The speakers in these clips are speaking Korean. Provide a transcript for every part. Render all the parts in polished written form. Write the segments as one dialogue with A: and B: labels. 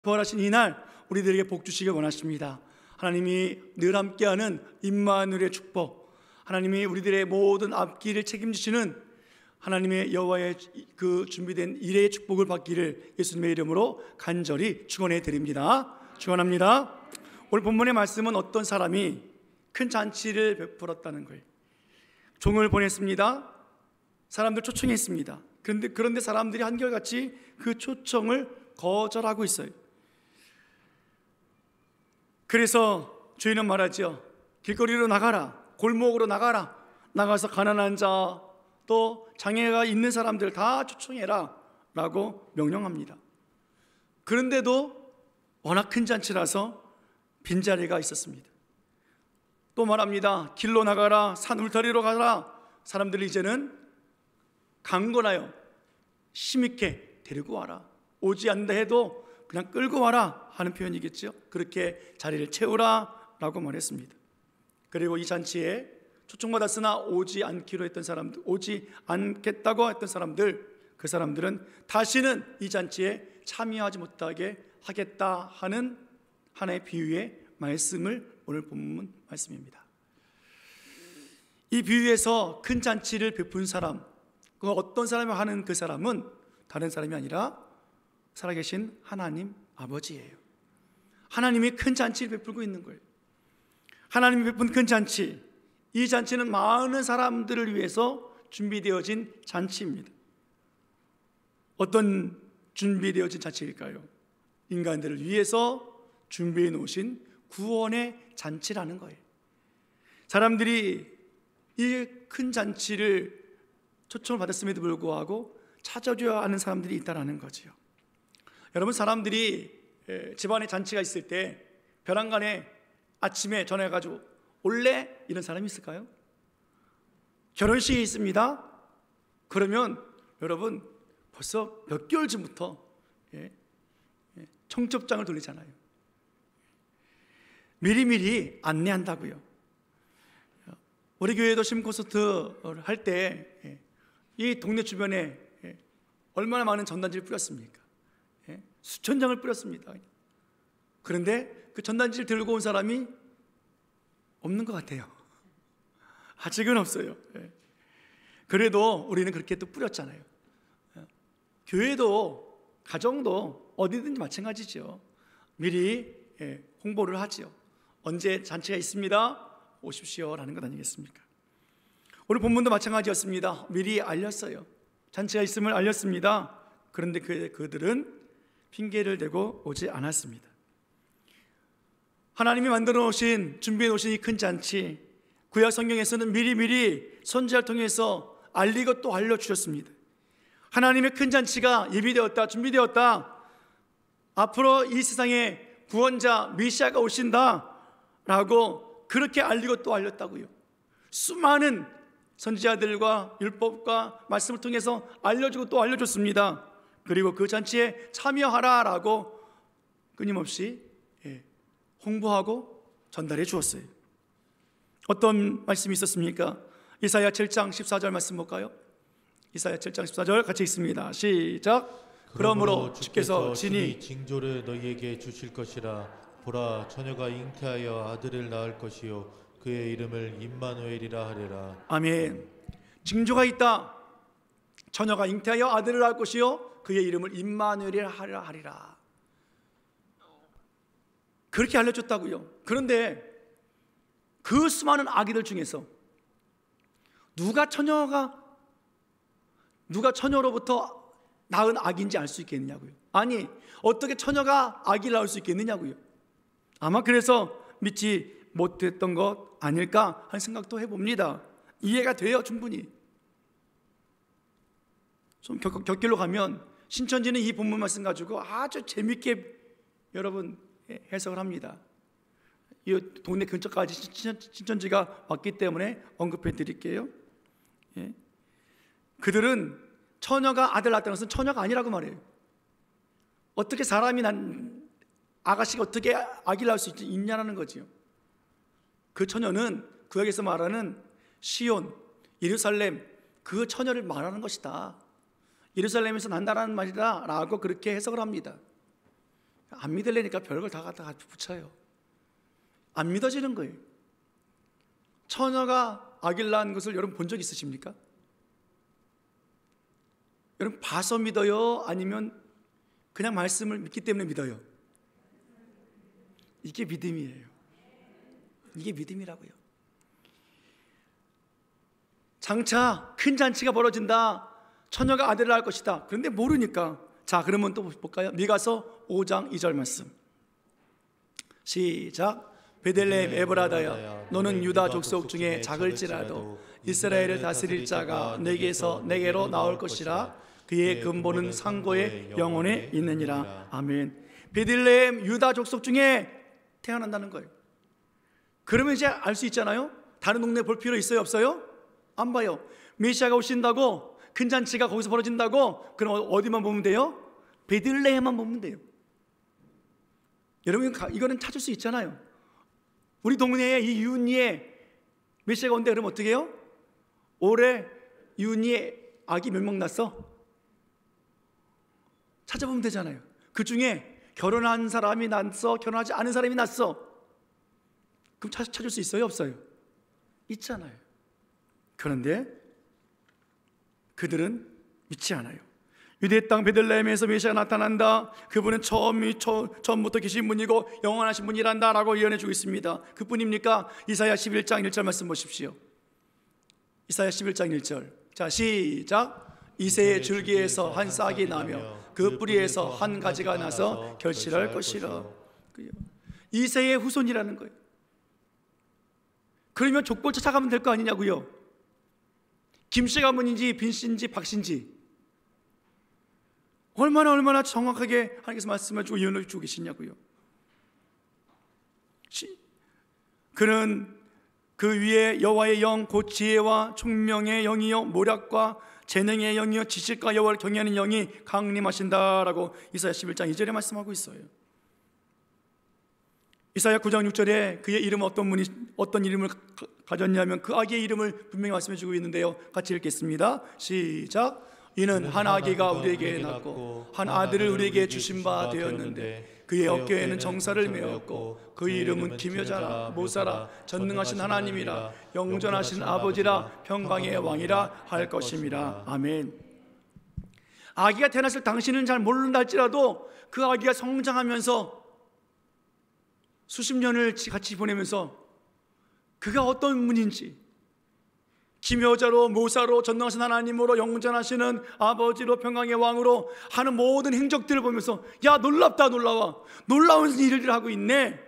A: 부활하신 이날 우리들에게 복 주시길 원하십니다. 하나님이 늘 함께하는 임마누엘의 축복, 하나님이 우리들의 모든 앞길을 책임지시는 하나님의 여호와의 그 준비된 일의 축복을 받기를 예수님의 이름으로 간절히 축원해 드립니다. 축원합니다. 오늘 본문의 말씀은 어떤 사람이 큰 잔치를 베풀었다는 거예요. 종을 보냈습니다. 사람들 초청했습니다. 그런데 사람들이 한결같이 그 초청을 거절하고 있어요. 그래서 주인은 말하죠. 길거리로 나가라, 골목으로 나가라, 나가서 가난한 자, 또 장애가 있는 사람들 다 초청해라 라고 명령합니다. 그런데도 워낙 큰 잔치라서 빈자리가 있었습니다. 또 말합니다. 길로 나가라, 산 울타리로 가라. 사람들이 이제는 강건하여 힘있게 데리고 와라, 오지 않는다 해도 그냥 끌고 와라 하는 표현이겠죠. 그렇게 자리를 채우라 라고 말했습니다. 그리고 이 잔치에 초청받았으나 오지 않기로 했던 사람들, 오지 않겠다고 했던 사람들, 그 사람들은 다시는 이 잔치에 참여하지 못하게 하겠다 하는 하나의 비유의 말씀을 오늘 본문 말씀입니다. 이 비유에서 큰 잔치를 베푼 사람, 그 어떤 사람이 하는 그 사람은 다른 사람이 아니라 살아계신 하나님 아버지예요. 하나님이 큰 잔치를 베풀고 있는 거예요. 하나님이 베푼 큰 잔치, 이 잔치는 많은 사람들을 위해서 준비되어진 잔치입니다. 어떤 준비되어진 잔치일까요? 인간들을 위해서 준비해 놓으신 구원의 잔치라는 거예요. 사람들이 이 큰 잔치를 초청을 받았음에도 불구하고 찾아줘야 하는 사람들이 있다는 거죠. 여러분, 사람들이 집안에 잔치가 있을 때 벼랑간에 아침에 전화해가지고 올래? 이런 사람이 있을까요? 결혼식이 있습니다. 그러면 여러분 벌써 몇 개월 전부터 청첩장을 돌리잖아요. 미리미리 안내한다고요. 우리 교회도 심콘서트 할 때 이 동네 주변에 얼마나 많은 전단지를 뿌렸습니까? 수천 장을 뿌렸습니다. 그런데 그 전단지를 들고 온 사람이 없는 것 같아요. 아직은 없어요. 그래도 우리는 그렇게 또 뿌렸잖아요. 교회도 가정도 어디든지 마찬가지죠. 미리 홍보를 하죠. 언제 잔치가 있습니다, 오십시오 라는 것 아니겠습니까? 오늘 본문도 마찬가지였습니다. 미리 알렸어요. 잔치가 있음을 알렸습니다. 그런데 그들은 핑계를 대고 오지 않았습니다. 하나님이 만들어 놓으신, 준비해 놓으신 이 큰 잔치, 구약 성경에서는 미리미리 선지자를 통해서 알리고 또 알려주셨습니다. 하나님의 큰 잔치가 예비되었다, 준비되었다, 앞으로 이 세상에 구원자 메시아가 오신다 라고 그렇게 알리고 또 알렸다고요. 수많은 선지자들과 율법과 말씀을 통해서 알려주고 또 알려줬습니다. 그리고 그 잔치에 참여하라 라고 끊임없이 홍보하고 전달해 주었어요. 어떤 말씀이 있었습니까? 이사야 7장 14절 말씀 볼까요? 이사야 7장 14절 같이 읽습니다. 시작. 그러므로 주께서 친히
B: 징조를 너희에게 주실 것이라. 보라, 처녀가 잉태하여 아들을 낳을 것이요 그의 이름을 임마누엘이라 하리라.
A: 아멘. 징조가 있다. 처녀가 잉태하여 아들을 낳을 것이요 그의 이름을 임마누엘이라 하리라. 그렇게 알려줬다고요. 그런데 그 수많은 아기들 중에서 누가 처녀로부터 낳은 아기인지 알 수 있겠느냐고요. 아니, 어떻게 처녀가 아기를 낳을 수 있겠느냐고요. 아마 그래서 믿지 못했던 것 아닐까 하는 생각도 해봅니다. 이해가 돼요, 충분히. 좀 곁길로 가면 신천지는 이 본문 말씀 가지고 아주 재밌게 여러분 해석을 합니다. 이 동네 근처까지 신천지가 왔기 때문에 언급해 드릴게요. 그들은 처녀가 아들 낳았다는 것은 처녀가 아니라고 말해요. 어떻게 사람이 아가씨가 어떻게 아기를 낳을 수 있냐는 거지요. 그 처녀는 구약에서 말하는 시온, 예루살렘, 그 처녀를 말하는 것이다. 예루살렘에서 난다라는 말이다 라고 그렇게 해석을 합니다. 안 믿으려니까 별걸 다 갖다가 붙여요. 안 믿어지는 거예요. 처녀가 아기를 낳은 것을 여러분 본 적 있으십니까? 여러분 봐서 믿어요? 아니면 그냥 말씀을 믿기 때문에 믿어요? 이게 믿음이에요. 이게 믿음이라고요. 장차 큰 잔치가 벌어진다. 처녀가 아들을 낳을 것이다. 그런데 모르니까. 자, 그러면 또 볼까요? 미가서 5장 2절 말씀. 시작. 베들레헴 에브라다야, 너는 유다 족속 중에 작을지라도 이스라엘을 다스릴 자가 내게로 나올 것이라. 그의 근본은 상고의 영혼에 있느니라. 아멘. 베들레헴 유다 족속 중에 태어난다는 거예요. 그러면 이제 알 수 있잖아요. 다른 동네 볼 필요 있어요, 없어요? 안 봐요. 메시아가 오신다고, 큰 잔치가 거기서 벌어진다고, 그럼 어디만 보면 돼요? 베들레헴만 보면 돼요. 여러분 이거는 찾을 수 있잖아요. 우리 동네에 이 이웃리에 메시아가 온대. 그러면 어떻게 해요? 올해 이웃리에 아기 몇 명 낳았어? 찾아보면 되잖아요. 그 중에 결혼한 사람이 낳았어? 결혼하지 않은 사람이 낳았어? 그럼 찾을 수 있어요? 없어요? 있잖아요. 그런데 그들은 믿지 않아요. 유대 땅 베들레헴에서 메시아가 나타난다. 그분은 처음부터 계신 분이고 영원하신 분이란다 라고 예언해 주고 있습니다. 그뿐입니까? 이사야 11장 1절 말씀 보십시오. 이사야 11장 1절. 자, 시작. 이새의 줄기에서 한 싹이 나며 그 뿌리에서 한 가지가 나서 결실할 것이라. 이새의 후손이라는 거예요. 그러면 족보 찾아가면 될 거 아니냐고요. 김씨 가문인지 빈씨인지 박씨인지 얼마나 정확하게 하나님께서 말씀해 주고 예언해 주고 계시냐고요. 그는 그 위에 여호와의 영 곧 지혜와 총명의 영이요 모략과 재능의 영이요 지식과 여호와를 경외하는 영이 강림하신다라고 이사야 11장 2절에 말씀하고 있어요. 이사야 9장 6절에 그의 이름은 어떤 이름을 가졌냐면 그 아기의 이름을 분명히 말씀해 주고 있는데요. 같이 읽겠습니다. 시작. 이는 한 아기가 우리에게 낳고 한 아들을 우리에게 주신 바 되었는데 그의 어깨에는 정사를 메었고 그의 이름은 기묘자라 모사라 전능하신 하나님이라 영존하신 아버지라 평강의 왕이라 할 것임이라. 아멘. 아기가 태어났을 당신은 잘 모른다 할지라도 그 아기가 성장하면서 수십 년을 같이 보내면서 그가 어떤 분인지, 기묘자로 모사로 전능하신 하나님으로 영존하시는 아버지로 평강의 왕으로 하는 모든 행적들을 보면서 야 놀랍다, 놀라워, 놀라운 일을 하고 있네,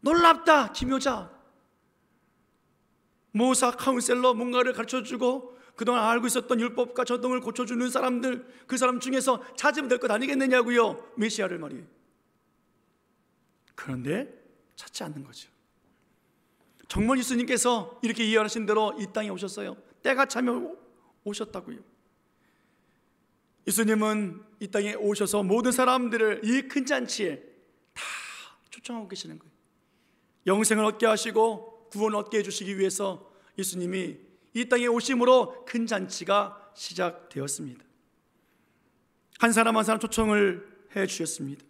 A: 놀랍다. 기묘자, 모사, 카운셀러, 뭔가를 가르쳐주고 그동안 알고 있었던 율법과 전통을 고쳐주는 사람들, 그 사람 중에서 찾으면 될 것 아니겠느냐고요. 메시아를 말이에요. 그런데 찾지 않는 거죠. 정말 예수님께서 이렇게 예언하신 대로 이 땅에 오셨어요. 때가 차면 오셨다고요. 예수님은 이 땅에 오셔서 모든 사람들을 이 큰 잔치에 다 초청하고 계시는 거예요. 영생을 얻게 하시고 구원을 얻게 해주시기 위해서 예수님이 이 땅에 오심으로 큰 잔치가 시작되었습니다. 한 사람 한 사람 초청을 해 주셨습니다.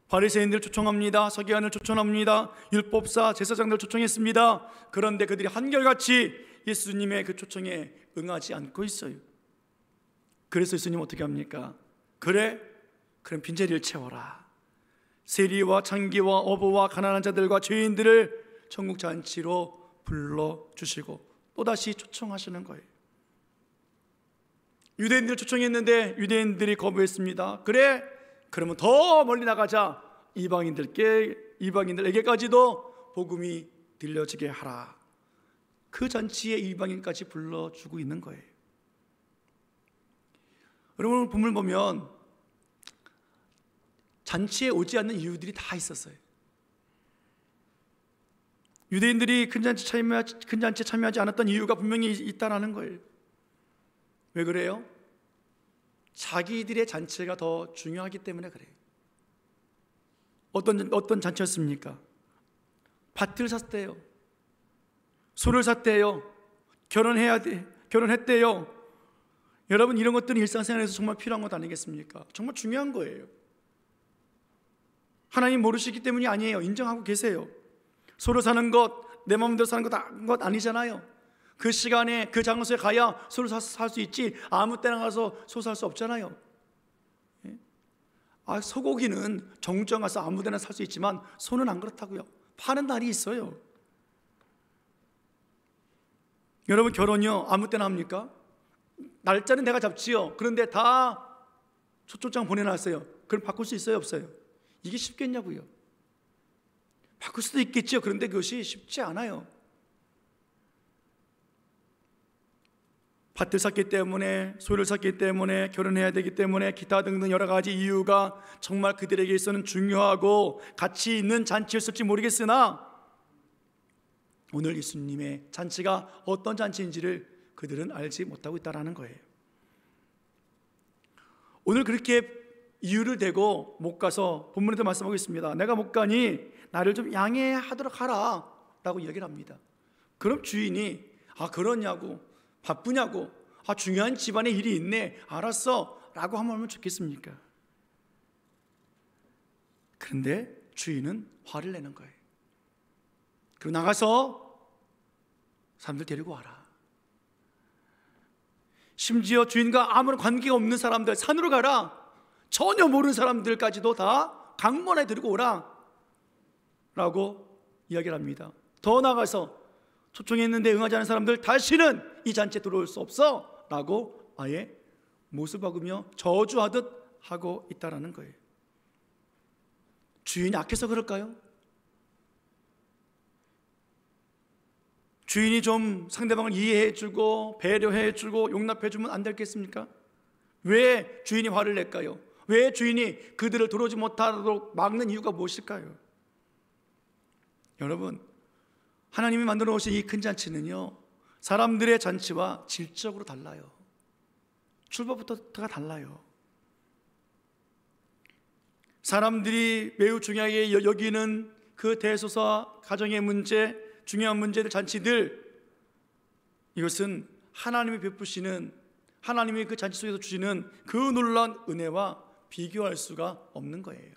A: 바리새인들 초청합니다. 서기관을 초청합니다. 율법사, 제사장들 초청했습니다. 그런데 그들이 한결같이 예수님의 그 초청에 응하지 않고 있어요. 그래서 예수님 어떻게 합니까? 그래, 그럼 빈자리를 채워라. 세리와 창기와 어부와 가난한 자들과 죄인들을 천국 잔치로 불러주시고 또다시 초청하시는 거예요. 유대인들 초청했는데 유대인들이 거부했습니다. 그래, 그러면 더 멀리 나가자. 이방인들에게까지도 복음이 들려지게 하라. 그 잔치에 이방인까지 불러주고 있는 거예요. 여러분 본문을 보면 잔치에 오지 않는 이유들이 다 있었어요. 유대인들이 큰 잔치에 참여하지 않았던 이유가 분명히 있다라는 거예요. 왜 그래요? 자기들의 잔치가 더 중요하기 때문에 그래요. 어떤 잔치였습니까? 밭을 샀대요. 소를 샀대요. 결혼했대요. 여러분 이런 것들은 일상생활에서 정말 필요한 것 아니겠습니까? 정말 중요한 거예요. 하나님 모르시기 때문이 아니에요. 인정하고 계세요. 서로 사는 것, 내 마음대로 사는 것 아니잖아요. 그 시간에 그 장소에 가야 서로 살 수 있지, 아무 때나 가서 서로 살 수 없잖아요. 소고기는 정주행 가서 아무 데나 살 수 있지만 소는 안 그렇다고요. 파는 날이 있어요. 여러분, 결혼이요 아무 때나 합니까? 날짜는 내가 잡지요. 그런데 다 초청장 보내놨어요. 그럼 바꿀 수 있어요, 없어요? 이게 쉽겠냐고요. 바꿀 수도 있겠죠. 그런데 그것이 쉽지 않아요. 밭을 샀기 때문에, 소유를 샀기 때문에, 결혼해야 되기 때문에, 기타 등등 여러 가지 이유가 정말 그들에게 있어서는 중요하고 가치 있는 잔치였을지 모르겠으나, 오늘 예수님의 잔치가 어떤 잔치인지를 그들은 알지 못하고 있다는 거예요. 오늘 그렇게 이유를 대고 못 가서, 본문에도 말씀하고 있습니다. 내가 못 가니 나를 좀 양해하도록 하라 라고 이야기를 합니다. 그럼 주인이 그러냐고, 바쁘냐고, 중요한 집안에 일이 있네, 알았어 라고 하면 좋겠습니까? 그런데 주인은 화를 내는 거예요. 그리고 나가서 사람들 데리고 와라. 심지어 주인과 아무런 관계가 없는 사람들 산으로 가라, 전혀 모르는 사람들까지도 다 강문에 데리고 오라 라고 이야기를 합니다. 더 나가서 초청했는데 응하지 않은 사람들 다시는 이 잔치에 들어올 수 없어 라고 아예 못을 박으며 저주하듯 하고 있다는 거예요. 주인이 악해서 그럴까요? 주인이 좀 상대방을 이해해주고 배려해주고 용납해주면 안 되겠습니까? 왜 주인이 화를 낼까요? 왜 주인이 그들을 들어오지 못하도록 막는 이유가 무엇일까요? 여러분, 하나님이 만들어 오신 이 큰 잔치는요, 사람들의 잔치와 질적으로 달라요. 출발부터가 달라요. 사람들이 매우 중요하게 여기는 그 대소사, 가정의 문제, 중요한 문제들, 잔치들, 이것은 하나님이 베푸시는, 하나님이 그 잔치 속에서 주시는 그 놀라운 은혜와 비교할 수가 없는 거예요.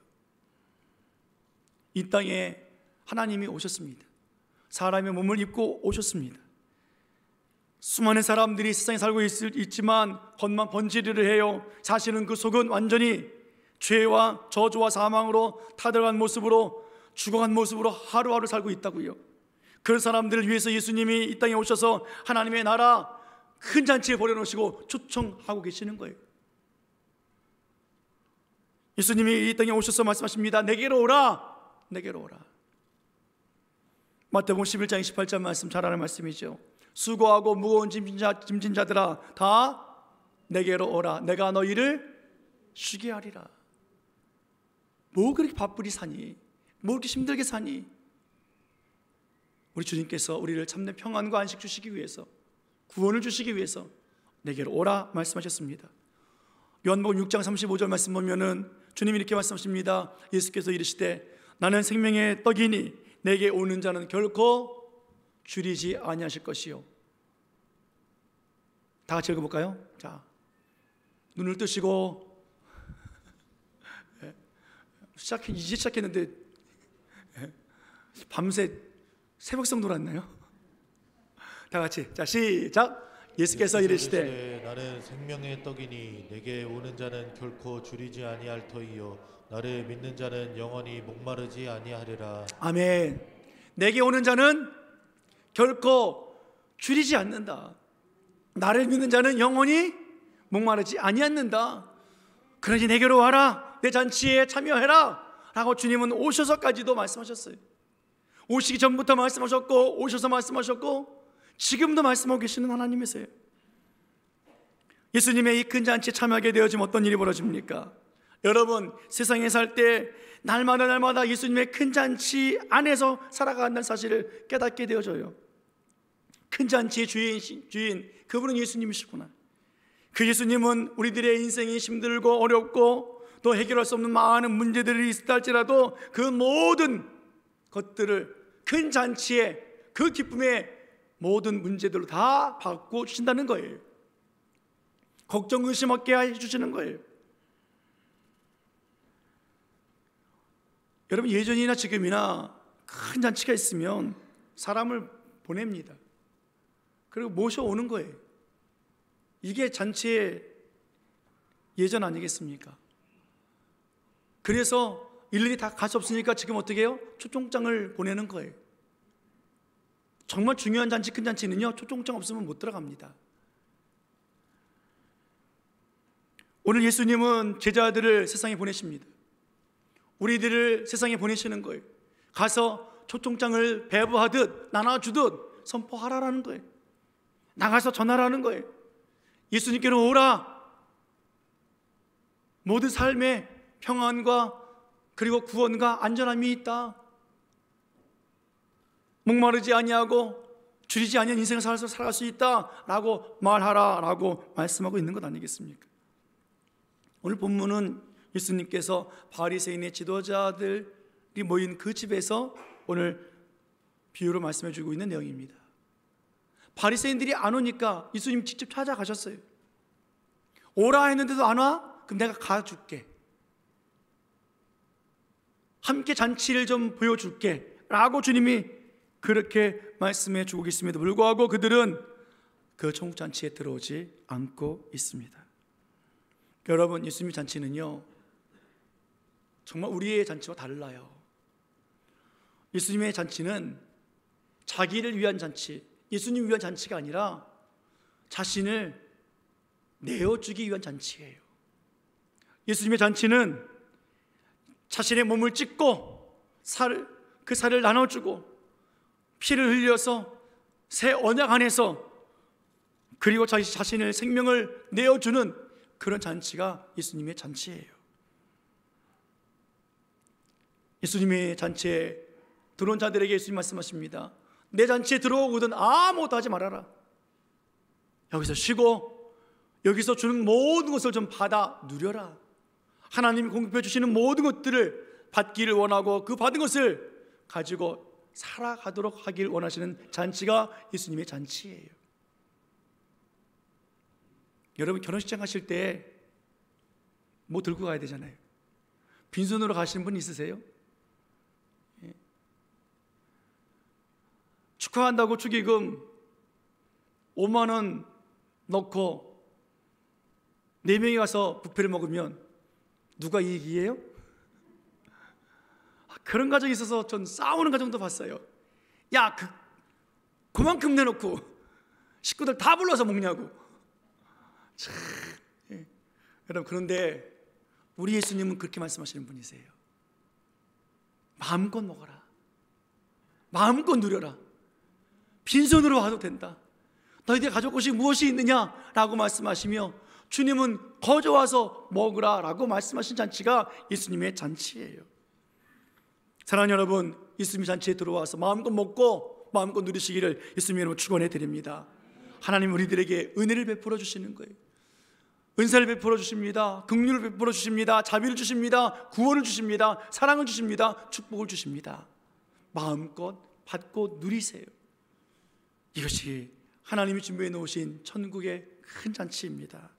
A: 이 땅에 하나님이 오셨습니다. 사람의 몸을 입고 오셨습니다. 수많은 사람들이 세상에 살고 있지만 겉만 번지르르 해요. 사실은 그 속은 완전히 죄와 저주와 사망으로 타들어간 모습으로, 죽어간 모습으로 하루하루 살고 있다고요. 그런 사람들을 위해서 예수님이 이 땅에 오셔서 하나님의 나라 큰 잔치에 벌여놓으시고 초청하고 계시는 거예요. 예수님이 이 땅에 오셔서 말씀하십니다. 내게로 오라, 내게로 오라. 마태복음 11장 28절 말씀, 잘 아는 말씀이죠. 수고하고 무거운 짐진 자들아 다 내게로 오라, 내가 너희를 쉬게 하리라. 뭐 그렇게 바쁘리 사니, 뭐 그렇게 힘들게 사니? 우리 주님께서 우리를 참된 평안과 안식 주시기 위해서, 구원을 주시기 위해서 내게로 오라 말씀하셨습니다. 요한복음 6장 35절 말씀 보면은 주님이 이렇게 말씀하십니다. 예수께서 이르시되 나는 생명의 떡이니 내게 오는 자는 결코 줄이지 아니하실 것이요. 다 같이 읽어볼까요? 자, 눈을 뜨시고 이제 시작했는데 밤새 새벽성 놀았나요? 다 같이, 자 시작. 예수께서 이르시되
B: 나는 생명의 떡이니 내게 오는 자는 결코 줄이지 아니할 터이요 나를 믿는 자는 영원히 목마르지 아니하리라.
A: 아멘. 내게 오는 자는 결코 줄이지 않는다. 나를 믿는 자는 영원히 목마르지 아니하는다. 그러니 내게로 와라, 내 잔치에 참여해라 라고 주님은 오셔서까지도 말씀하셨어요. 오시기 전부터 말씀하셨고, 오셔서 말씀하셨고, 지금도 말씀하고 계시는 하나님이세요. 예수님의 이 큰 잔치에 참여하게 되어지면 어떤 일이 벌어집니까? 여러분, 세상에 살 때 날마다 예수님의 큰 잔치 안에서 살아간다는 사실을 깨닫게 되어져요. 큰 잔치의 주인, 그분은 예수님이시구나. 그 예수님은 우리들의 인생이 힘들고 어렵고 또 해결할 수 없는 많은 문제들이 있다 할지라도 그 모든 것들을 큰 잔치의 그 기쁨의 모든 문제들로 다 바꿔 주신다는 거예요. 걱정 의심 없게 해주시는 거예요. 여러분, 예전이나 지금이나 큰 잔치가 있으면 사람을 보냅니다. 그리고 모셔오는 거예요. 이게 잔치의 예전 아니겠습니까? 그래서 일일이 다 갈 수 없으니까 지금 어떻게 해요? 초청장을 보내는 거예요. 정말 중요한 잔치, 큰 잔치는요, 초청장 없으면 못 들어갑니다. 오늘 예수님은 제자들을 세상에 보내십니다. 우리들을 세상에 보내시는 거예요. 가서 초청장을 배부하듯 나눠주듯 선포하라라는 거예요. 나가서 전하라는 거예요. 예수님께로 오라. 모든 삶에 평안과 그리고 구원과 안전함이 있다. 목마르지 아니하고 줄이지 아니한 인생을 살아갈 수 있다라고 말하라라고 말씀하고 있는 것 아니겠습니까? 오늘 본문은 예수님께서 바리새인의 지도자들이 모인 그 집에서 오늘 비유로 말씀해 주고 있는 내용입니다. 바리새인들이 안 오니까 예수님 직접 찾아가셨어요. 오라 했는데도 안 와? 그럼 내가 가줄게. 함께 잔치를 좀 보여줄게 라고 주님이 그렇게 말씀해 주고 계심에도 불구하고 그들은 그 총잔치에 들어오지 않고 있습니다. 여러분, 예수님 잔치는요 정말 우리의 잔치와 달라요. 예수님의 잔치는 자기를 위한 잔치, 예수님 위한 잔치가 아니라 자신을 내어주기 위한 잔치예요. 예수님의 잔치는 자신의 몸을 찢고 그 살을 나눠주고 피를 흘려서 새 언약 안에서 그리고 자신의 생명을 내어주는 그런 잔치가 예수님의 잔치예요. 예수님의 잔치에 들어온 자들에게 예수님 말씀하십니다. 내 잔치에 들어오거든 아무것도 하지 말아라. 여기서 쉬고 여기서 주는 모든 것을 좀 받아 누려라. 하나님이 공급해 주시는 모든 것들을 받기를 원하고 그 받은 것을 가지고 살아가도록 하길 원하시는 잔치가 예수님의 잔치예요. 여러분, 결혼식장 가실 때 뭐 들고 가야 되잖아요. 빈손으로 가시는 분 있으세요? 예. 축하한다고 축의금 5만 원 넣고 4명이 가서 뷔페를 먹으면 누가 이익이에요? 그런 가정이 있어서 전 싸우는 가정도 봤어요. 야, 그만큼 내놓고 식구들 다 불러서 먹냐고. 참, 예. 여러분, 그런데 우리 예수님은 그렇게 말씀하시는 분이세요. 마음껏 먹어라. 마음껏 누려라. 빈손으로 와도 된다. 너희들 가져올 것이 무엇이 있느냐라고 말씀하시며 주님은 거저와서 먹으라 라고 말씀하신 잔치가 예수님의 잔치예요. 사랑하는 여러분, 예수님의 잔치에 들어와서 마음껏 먹고 마음껏 누리시기를 예수님 이름으로 축원해 드립니다. 하나님 우리들에게 은혜를 베풀어 주시는 거예요. 은사를 베풀어 주십니다. 긍휼을 베풀어 주십니다. 자비를 주십니다. 구원을 주십니다. 사랑을 주십니다. 축복을 주십니다. 마음껏 받고 누리세요. 이것이 하나님이 준비해 놓으신 천국의 큰 잔치입니다.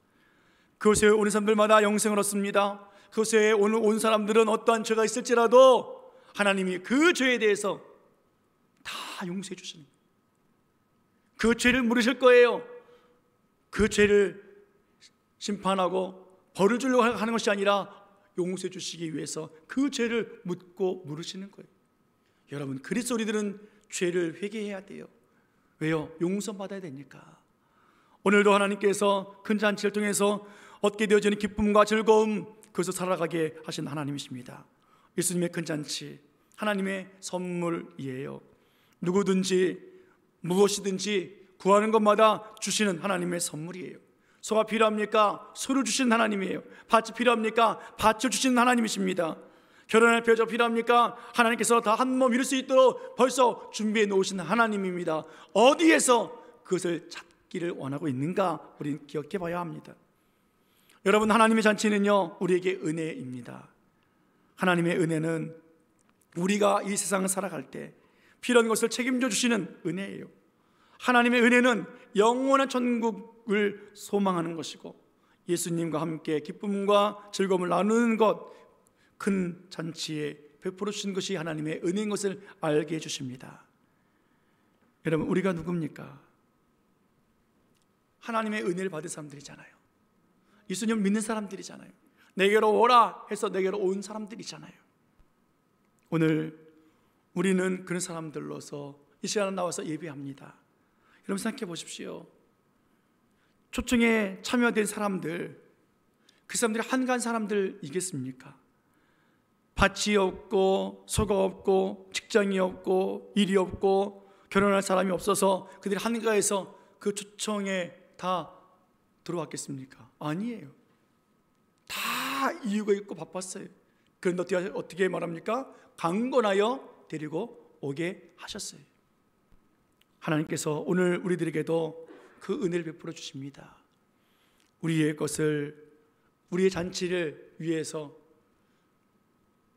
A: 그곳에 오는 사람들마다 영생을 얻습니다. 그곳에 오늘 온 사람들은 어떠한 죄가 있을지라도 하나님이 그 죄에 대해서 다 용서해 주시는 거예요. 그 죄를 물으실 거예요. 그 죄를 심판하고 벌을 주려고 하는 것이 아니라 용서해 주시기 위해서 그 죄를 묻고 물으시는 거예요. 여러분, 그리스도 우리들은 죄를 회개해야 돼요. 왜요? 용서받아야 되니까. 오늘도 하나님께서 큰 잔치를 통해서 얻게 되어지는 기쁨과 즐거움, 그것을 살아가게 하신 하나님이십니다. 예수님의 큰 잔치, 하나님의 선물이에요. 누구든지 무엇이든지 구하는 것마다 주시는 하나님의 선물이에요. 소가 필요합니까? 소를 주시는 하나님이에요. 밭이 필요합니까? 밭을 주시는 하나님이십니다. 결혼할 배우자가 필요합니까? 하나님께서 다 한 몸 이룰 수 있도록 벌써 준비해 놓으신 하나님입니다. 어디에서 그것을 찾기를 원하고 있는가 우리는 기억해 봐야 합니다. 여러분, 하나님의 잔치는요 우리에게 은혜입니다. 하나님의 은혜는 우리가 이 세상을 살아갈 때 필요한 것을 책임져 주시는 은혜예요. 하나님의 은혜는 영원한 천국을 소망하는 것이고 예수님과 함께 기쁨과 즐거움을 나누는 것, 큰 잔치의 베풀어 주신 것이 하나님의 은혜인 것을 알게 해주십니다. 여러분, 우리가 누굽니까? 하나님의 은혜를 받은 사람들이잖아요. 예수님 믿는 사람들이잖아요. 내게로 오라 해서 내게로 온 사람들이잖아요. 오늘 우리는 그런 사람들로서 이 시간에 나와서 예배합니다. 여러분 생각해 보십시오. 초청에 참여된 사람들, 그 사람들이 한가한 사람들이겠습니까? 밭이 없고 소가 없고 직장이 없고 일이 없고 결혼할 사람이 없어서 그들이 한가해서 그 초청에 다 들어왔겠습니까? 아니에요. 다 이유가 있고 바빴어요. 그런데 어떻게 말합니까? 강권하여 데리고 오게 하셨어요. 하나님께서 오늘 우리들에게도 그 은혜를 베풀어 주십니다. 우리의 것을, 우리의 잔치를 위해서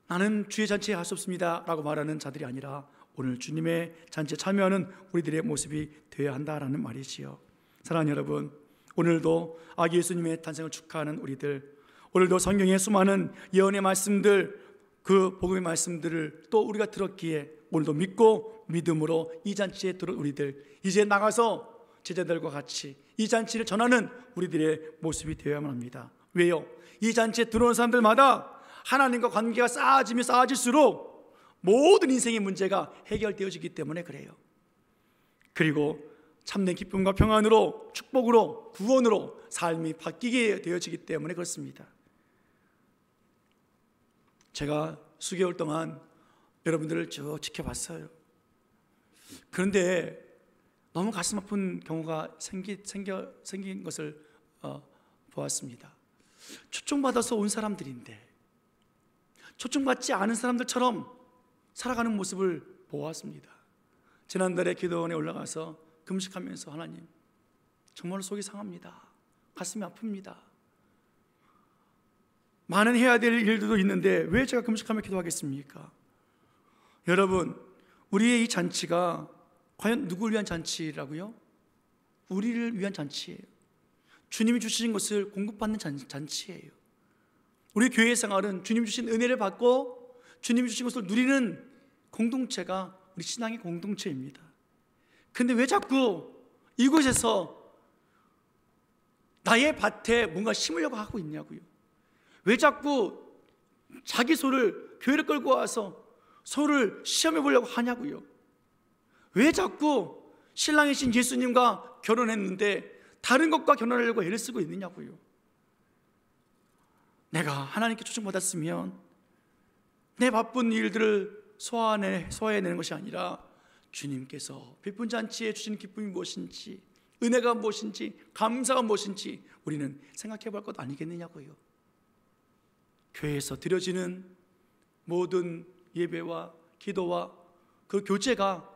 A: 나는 주의 잔치에 할 수 없습니다 라고 말하는 자들이 아니라 오늘 주님의 잔치에 참여하는 우리들의 모습이 되어야 한다라는 말이지요. 사랑하는 여러분, 오늘도 아기 예수님의 탄생을 축하하는 우리들, 오늘도 성경의 수많은 예언의 말씀들, 그 복음의 말씀들을 또 우리가 들었기에 오늘도 믿고 믿음으로 이 잔치에 들어온 우리들, 이제 나가서 제자들과 같이 이 잔치를 전하는 우리들의 모습이 되어야만 합니다. 왜요? 이 잔치에 들어온 사람들마다 하나님과 관계가 쌓아지면 쌓아질수록 모든 인생의 문제가 해결되어지기 때문에 그래요. 그리고 참된 기쁨과 평안으로, 축복으로, 구원으로 삶이 바뀌게 되어지기 때문에 그렇습니다. 제가 수개월 동안 여러분들을 쭉 지켜봤어요. 그런데 너무 가슴 아픈 경우가 생긴 것을 보았습니다. 초청받아서 온 사람들인데 초청받지 않은 사람들처럼 살아가는 모습을 보았습니다. 지난달에 기도원에 올라가서 금식하면서 하나님, 정말로 속이 상합니다. 가슴이 아픕니다. 많은 해야 될 일들도 있는데 왜 제가 금식하며 기도하겠습니까? 여러분, 우리의 이 잔치가 과연 누구를 위한 잔치라고요? 우리를 위한 잔치예요. 주님이 주신 것을 공급받는 잔치예요. 우리 교회 생활은 주님 주신 은혜를 받고 주님이 주신 것을 누리는 공동체가 우리 신앙의 공동체입니다. 그런데 왜 자꾸 이곳에서 나의 밭에 뭔가 심으려고 하고 있냐고요? 왜 자꾸 자기 소를 교회를 끌고 와서 소를 시험해 보려고 하냐고요? 왜 자꾸 신랑이신 예수님과 결혼했는데 다른 것과 결혼하려고 애를 쓰고 있느냐고요? 내가 하나님께 초청받았으면 내 바쁜 일들을 소화해내는 것이 아니라 주님께서 베푼 잔치에 주신 기쁨이 무엇인지, 은혜가 무엇인지, 감사가 무엇인지 우리는 생각해 볼 것 아니겠느냐고요. 교회에서 드려지는 모든 예배와 기도와 그 교제가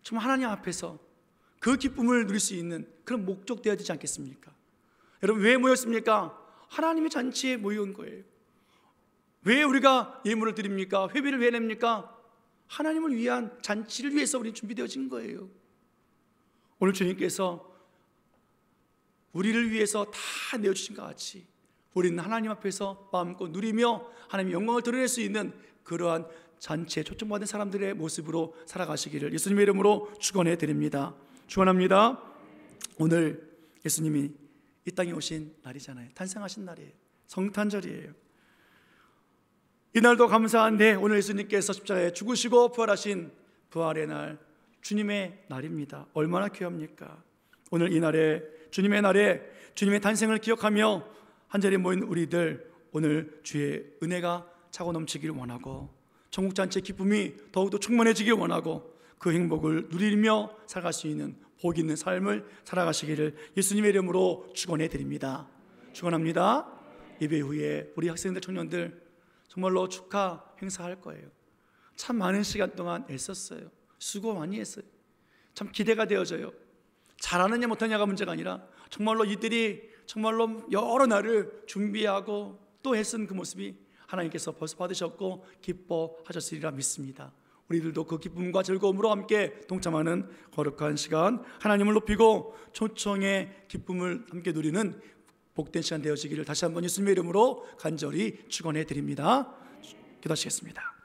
A: 정말 하나님 앞에서 그 기쁨을 누릴 수 있는 그런 목적 되어야 되지 않겠습니까? 여러분, 왜 모였습니까? 하나님의 잔치에 모여온 거예요. 왜 우리가 예물을 드립니까? 회비를 왜 냅니까? 하나님을 위한 잔치를 위해서 우리 준비되어진 거예요. 오늘 주님께서 우리를 위해서 다 내어주신 것 같이 우리는 하나님 앞에서 마음껏 누리며 하나님의 영광을 드러낼 수 있는 그러한 잔치에 초청받은 사람들의 모습으로 살아가시기를 예수님의 이름으로 축원해 드립니다. 축원합니다. 오늘 예수님이 이 땅에 오신 날이잖아요. 탄생하신 날이에요. 성탄절이에요. 이날도 감사한데 오늘 예수님께서 십자가에 죽으시고 부활하신 부활의 날, 주님의 날입니다. 얼마나 귀합니까? 오늘 이 날에, 주님의 날에 주님의 탄생을 기억하며 한자리에 모인 우리들, 오늘 주의 은혜가 차고 넘치기를 원하고 천국잔치의 기쁨이 더욱더 충만해지길 원하고 그 행복을 누리며 살아갈 수 있는 복 있는 삶을 살아가시기를 예수님의 이름으로 축원해 드립니다. 축원합니다. 예배 후에 우리 학생들, 청년들 정말로 축하 행사할 거예요. 참 많은 시간 동안 애썼어요. 수고 많이 했어요. 참 기대가 되어져요. 잘하느냐 못하느냐가 문제가 아니라 정말로 이들이 정말로 여러 날을 준비하고 또 애쓴 그 모습이 하나님께서 벌써 받으셨고 기뻐하셨으리라 믿습니다. 우리들도 그 기쁨과 즐거움으로 함께 동참하는 거룩한 시간, 하나님을 높이고 초청의 기쁨을 함께 누리는 복된 시간 되어지기를 다시 한번 예수님의 이름으로 간절히 축원해 드립니다. 기도하시겠습니다.